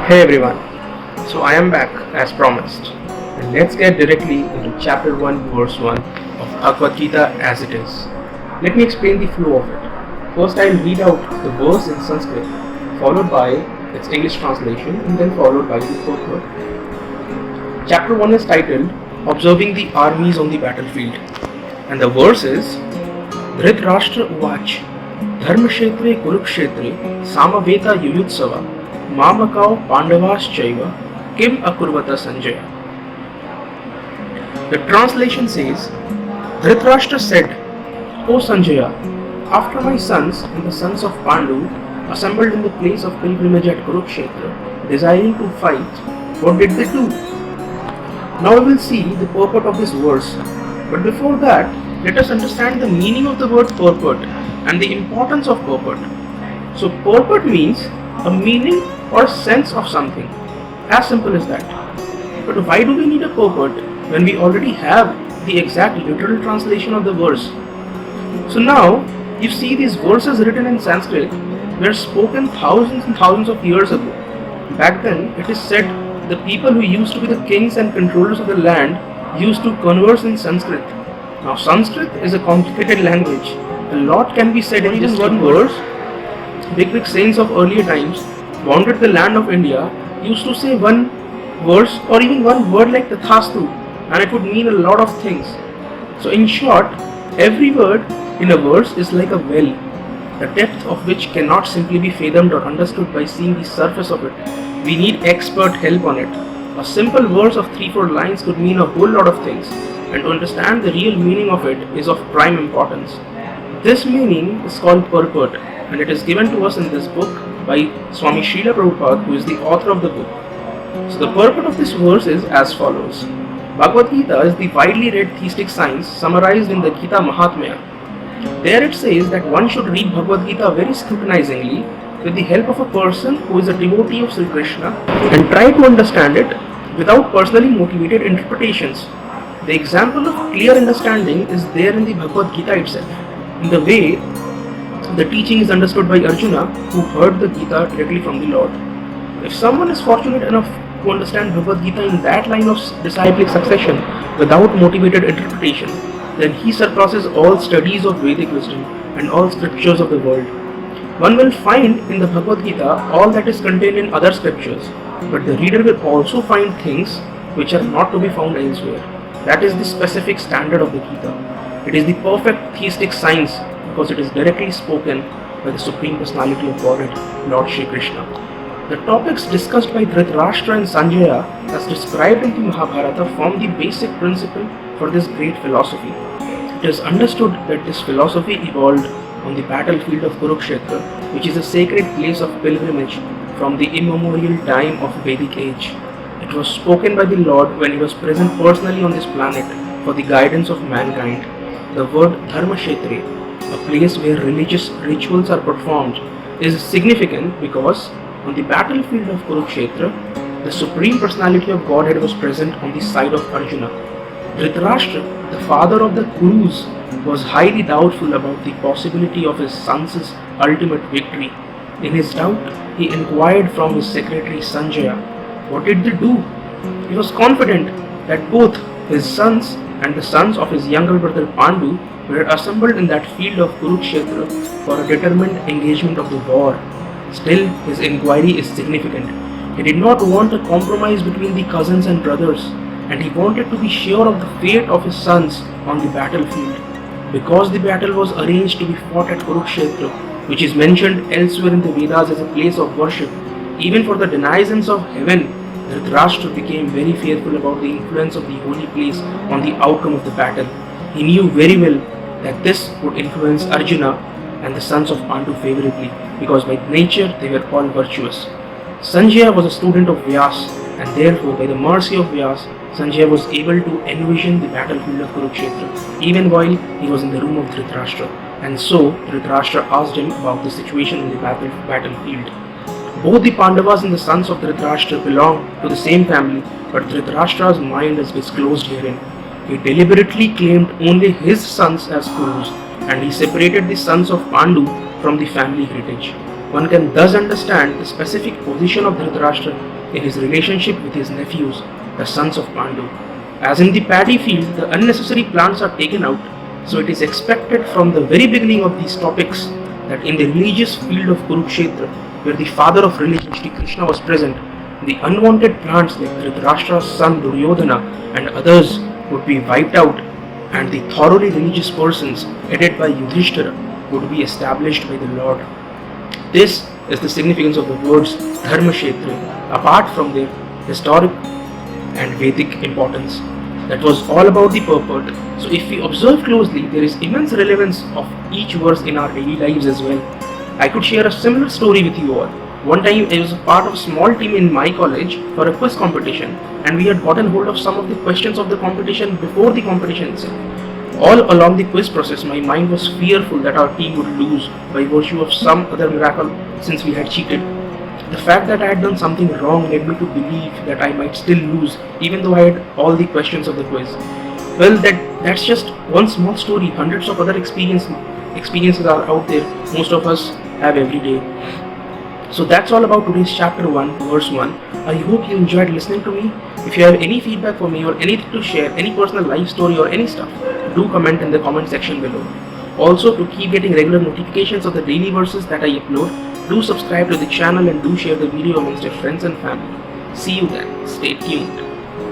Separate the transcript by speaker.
Speaker 1: Hey everyone, so I am back as promised, and let's get directly into chapter 1, verse 1 of Bhagavad Gita as it is. Let me explain the flow of it. First, I'll read out the verse in Sanskrit, followed by its English translation, and then followed by the purport. Chapter 1 is titled Observing the Armies on the Battlefield, and the verse is Dhritarashtra Uvach Dharmashetre Kurukshetre Samaveta Yuyutsava Mamakao Pandavaschaiva Kim Akurvata Sanjaya. The translation says, Dhritarashtra said, O Sanjaya, after my sons and the sons of Pandu assembled in the place of pilgrimage at Kurukshetra, desiring to fight, what did they do? Now we will see the purport of this verse, but before that, let us understand the meaning of the word purport and the importance of purport. So purport means a meaning or sense of something. As simple as that. But why do we need a purport when we already have the exact literal translation of the verse? So now, you see these verses written in Sanskrit were spoken thousands and thousands of years ago. Back then, it is said the people who used to be the kings and controllers of the land used to converse in Sanskrit. Now Sanskrit is a complicated language. A lot can be said in just one verse. Big saints of earlier times wandered the land of India used to say one verse or even one word like Tathastu, and it would mean a lot of things. So in short, every word in a verse is like a well, the depth of which cannot simply be fathomed or understood by seeing the surface of it. We need expert help on it. A simple verse of 3-4 lines could mean a whole lot of things, and to understand the real meaning of it is of prime importance. This meaning is called purport, and it is given to us in this book by Swami Srila Prabhupada, who is the author of the book. So the purport of this verse is as follows. Bhagavad Gita is the widely read theistic science summarized in the Gita Mahatmya. There it says that one should read Bhagavad Gita very scrutinizingly with the help of a person who is a devotee of Sri Krishna and try to understand it without personally motivated interpretations. The example of clear understanding is there in the Bhagavad Gita itself, in the way the teaching is understood by Arjuna, who heard the Gita directly from the Lord. If someone is fortunate enough to understand Bhagavad Gita in that line of disciplic succession without motivated interpretation, then he surpasses all studies of Vedic wisdom and all scriptures of the world. One will find in the Bhagavad Gita all that is contained in other scriptures, but the reader will also find things which are not to be found elsewhere. That is the specific standard of the Gita. It is the perfect theistic science because it is directly spoken by the Supreme Personality of Godhead, Lord Shri Krishna. The topics discussed by Dhritarashtra and Sanjaya as described in the Mahabharata form the basic principle for this great philosophy. It is understood that this philosophy evolved on the battlefield of Kurukshetra, which is a sacred place of pilgrimage from the immemorial time of Vedic age. It was spoken by the Lord when he was present personally on this planet for the guidance of mankind. The word Dharmashetre, a place where religious rituals are performed, is significant because on the battlefield of Kurukshetra, the Supreme Personality of Godhead was present on the side of Arjuna. Dhritarashtra, the father of the Kurus, was highly doubtful about the possibility of his son's ultimate victory. In his doubt, he inquired from his secretary Sanjaya, what did they do? He was confident that both his sons and the sons of his younger brother Pandu were assembled in that field of Kurukshetra for a determined engagement of the war. Still, his inquiry is significant. He did not want a compromise between the cousins and brothers, and he wanted to be sure of the fate of his sons on the battlefield. Because the battle was arranged to be fought at Kurukshetra, which is mentioned elsewhere in the Vedas as a place of worship, even for the denizens of heaven, Dhritarashtra became very fearful about the influence of the holy place on the outcome of the battle. He knew very well that this would influence Arjuna and the sons of Pandu favorably, because by nature they were all virtuous. Sanjaya was a student of Vyas, and therefore by the mercy of Vyas, Sanjaya was able to envision the battlefield of Kurukshetra even while he was in the room of Dhritarashtra. And so Dhritarashtra asked him about the situation in the battlefield. Both the Pandavas and the sons of Dhritarashtra belong to the same family, but Dhritarashtra's mind is disclosed herein. He deliberately claimed only his sons as Kurus, and he separated the sons of Pandu from the family heritage. One can thus understand the specific position of Dhritarashtra in his relationship with his nephews, the sons of Pandu. As in the paddy field, the unnecessary plants are taken out, so it is expected from the very beginning of these topics that in the religious field of Kurukshetra, where the father of religion Shri Krishna was present, the unwanted plants like Dhritarashtra's son Duryodhana and others would be wiped out, and the thoroughly religious persons headed by Yudhishthira would be established by the Lord. This is the significance of the words Dharmashetra, apart from their historic and Vedic importance. That was all about the purport. So if we observe closely, there is immense relevance of each verse in our daily lives as well. I could share a similar story with you all. One time I was a part of a small team in my college for a quiz competition, and we had gotten hold of some of the questions of the competition before the competition itself. All along the quiz process, my mind was fearful that our team would lose by virtue of some other miracle since we had cheated. The fact that I had done something wrong led me to believe that I might still lose even though I had all the questions of the quiz. Well, that's just one small story. Hundreds of other experiences are out there. Most of us have every day. So that's all about today's chapter 1, verse 1. I hope you enjoyed listening to me. If you have any feedback for me or anything to share, any personal life story or any stuff, do comment in the comment section below. Also, to keep getting regular notifications of the daily verses that I upload, do subscribe to the channel and do share the video amongst your friends and family. See you then. Stay tuned.